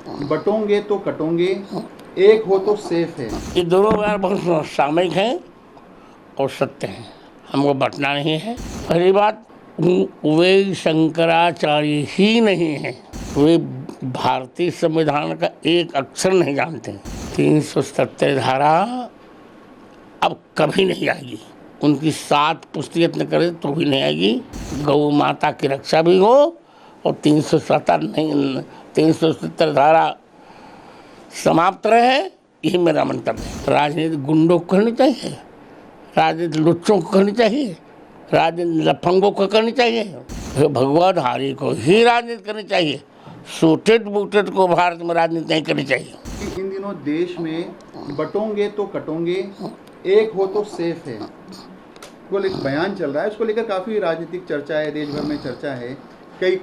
बटोंगे तो कटोंगे, एक हो तो सेफ है। ये दोनों बयान बहुत सामयिक हैं और सत्य हैं। हमको बटना नहीं है। पहली बात, वे शंकराचार्य ही नहीं हैं, वे भारतीय संविधान का एक अक्षर नहीं जानते। 370 धारा अब कभी नहीं आएगी। उनकी 7 पुष्टि यत्न करे तो भी नहीं आएगी। गौ माता की रक्षा भी हो और 370 धारा समाप्त रहे, यही मेरा मंतव्य है। राजनीति गुंडों को करनी चाहिए, राजनीति लुच्चों को करनी चाहिए, राजनीति लफंगों को करनी चाहिए। भगवाधारी को ही राजनीति करनी चाहिए। सूटेड बूटेड को भारत में राजनीति नहीं करनी चाहिए। इन दिनों देश में बटोंगे तो कटोंगे, एक हो तो सेफ है, वो एक बयान चल रहा है। उसको लेकर काफ़ी राजनीतिक चर्चा है, देश भर में चर्चा है। कई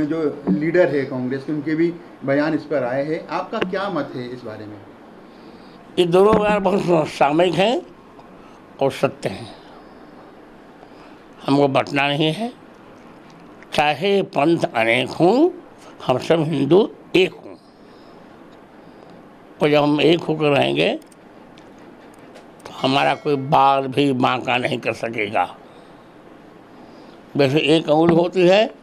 जो लीडर है कांग्रेस के, उनके भी बयान इस पर आए हैं। आपका क्या मत है इस बारे में? ये दोनों बयान बहुत सामयिक हैं और सत्य हैं। हमको बटना नहीं है। चाहे पंथ अनेक हों, हम सब हिंदू एक हों। और जब हम एक होकर रहेंगे तो हमारा कोई बाल भी बांका नहीं कर सकेगा। वैसे एक अंगुल होती है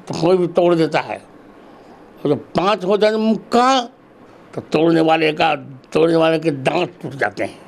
तो कोई भी तोड़ देता है, और जब 5 हो जाए मुक्का तो तोड़ने वाले के दांत टूट जाते हैं।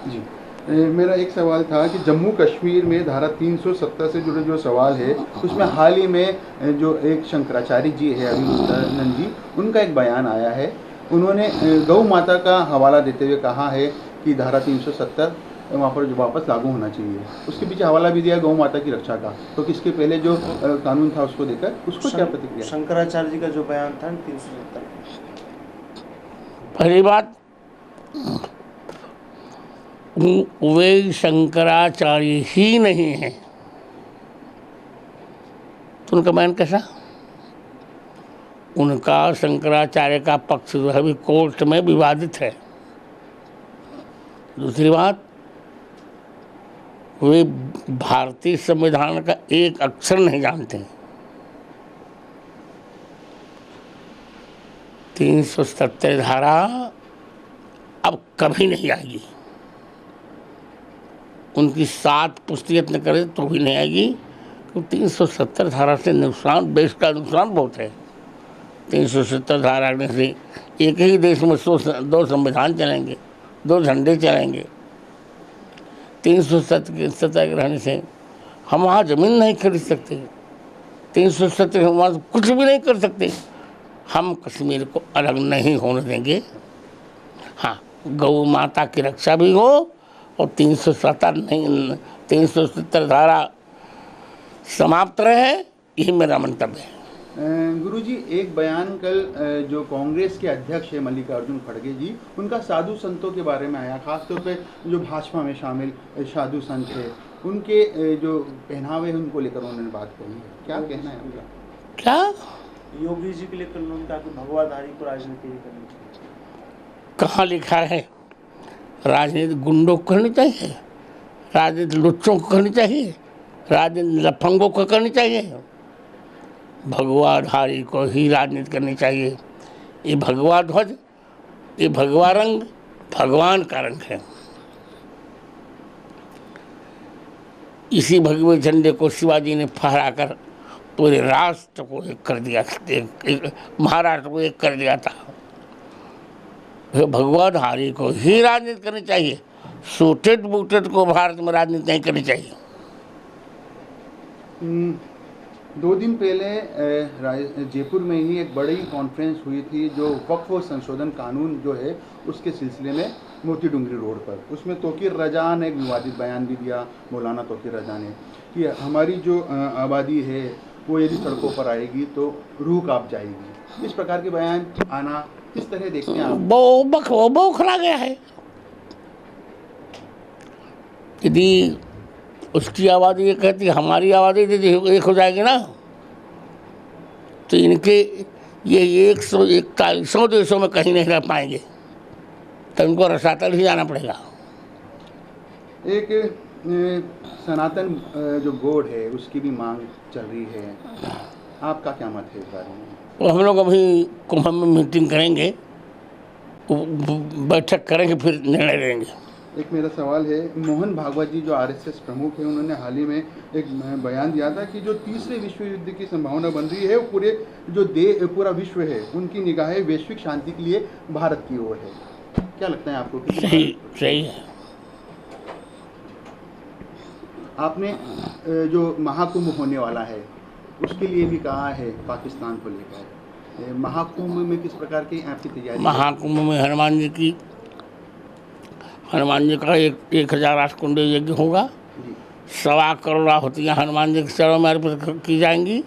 जी, मेरा एक सवाल था कि जम्मू कश्मीर में धारा 370 से जुड़े जो सवाल है, उसमें हाल ही में जो एक शंकराचार्य जी है, अभिनंदन जी, उनका एक बयान आया है। उन्होंने गौ माता का हवाला देते हुए कहा है कि धारा 370 वहाँ पर जो वापस लागू होना चाहिए। उसके पीछे हवाला भी दिया गौ माता की रक्षा का। तो किसके पहले जो कानून था उसको देकर उसको क्या प्रतिक्रिया? शंकराचार्य जी का जो बयान था 370। पहली बात, वे शंकराचार्य ही नहीं हैं तो उनका बयान कैसा? उनका शंकराचार्य का पक्ष जो है अभी कोर्ट में विवादित है। दूसरी बात, वे भारतीय संविधान का एक अक्षर नहीं जानते। 370 धारा अब कभी नहीं आएगी। उनकी 7 पुष्टि यत्न करे तो भी नहीं आएगी। तो 370 धारा से नुकसान, देश का नुकसान बहुत है। 370 धारा से एक ही देश में 2 संविधान चलेंगे, 2 झंडे चलेंगे। 370 के रहने से हम वहाँ ज़मीन नहीं खरीद सकते। 370 हम वहाँ कुछ भी नहीं कर सकते। हम कश्मीर को अलग नहीं होने देंगे। हाँ, गौ माता की रक्षा भी हो और 370 धारा समाप्त रहे, यही मेरा मंतव्य है। गुरुजी, एक बयान कल जो कांग्रेस के अध्यक्ष है मल्लिकार्जुन खड़गे जी, उनका साधु संतों के बारे में आया। खासतौर पे जो भाजपा में शामिल साधु संत है, उनके जो पहनावे हैं उनको लेकर उन्होंने बात कही है। क्या कहना है उनका? क्या योगी जी के लेकर उन्होंने कहा कि भगवाधारी को राजनीति नहीं करनी चाहिए। कहाँ लिखा है? राजनीति गुंडों को करनी चाहिए, राजनीति लुच्चों को करनी चाहिए, राजनीति लफंगों को करनी चाहिए। भगवाधारी को ही राजनीति करनी चाहिए। ये भगवा ध्वज, ये भगवा रंग भगवान का रंग है। इसी भगवे झंडे को शिवाजी ने फहराकर पूरे राष्ट्र को एक कर दिया, महाराष्ट्र को एक कर दिया था। भगवाधारी को ही राजनीति करनी चाहिए। सूटेड बूटेड को भारत में राजनीति नहीं करनी चाहिए। 2 दिन पहले जयपुर में ही एक बड़ी कॉन्फ्रेंस हुई थी जो वक्फ संशोधन कानून जो है उसके सिलसिले में, मोती डूंगरी रोड पर। उसमें तौकीर रजा ने एक विवादित बयान भी दिया, मौलाना तौकीर रजा ने, कि हमारी जो आबादी है वो यदि सड़कों पर आएगी तो रूह कांप जाएगी। इस प्रकार के बयान आना किस तरह देखते हैं आप? वो खड़ा गया है। यदि उसकी आबादी ये कहती हमारी आबादी यदि एक हो जाएगी ना, तो इनके ये 141 देशों में कहीं नहीं रह पाएंगे, तो इनको रसातल ही जाना पड़ेगा। एक सनातन जो बोर्ड है उसकी भी मांग चल रही है, आपका क्या मत है इस बारे में? वो हम लोग अभी कुंभ में मीटिंग करेंगे, बैठक करेंगे, फिर निर्णय लेंगे। एक मेरा सवाल है, मोहन भागवत जी जो आरएसएस प्रमुख है, उन्होंने हाल ही में एक बयान दिया था कि जो तीसरे विश्व युद्ध की संभावना बन रही है, वो पूरा विश्व है, उनकी निगाहें वैश्विक शांति के लिए भारत की ओर है। क्या लगता है आपको? सही है। आपने जो महाकुंभ होने वाला है उसके लिए भी कहा है पाकिस्तान को लेकर, महाकुंभ में किस प्रकार की आपकी तैयारी? महाकुंभ में हनुमान जी का 1000 कुंड यज्ञ होगा। 1.25 करोड़ आहुतियाँ हनुमान जी के चरणों में अर्पित की जाएंगी,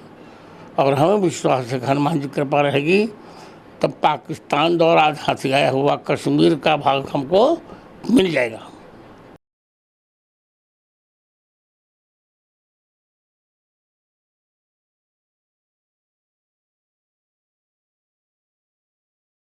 और हमें विश्वास है कि हनुमान जी की कृपा रहेगी, तब पाकिस्तान द्वारा हथियाया हुआ कश्मीर का भाग हमको मिल जाएगा।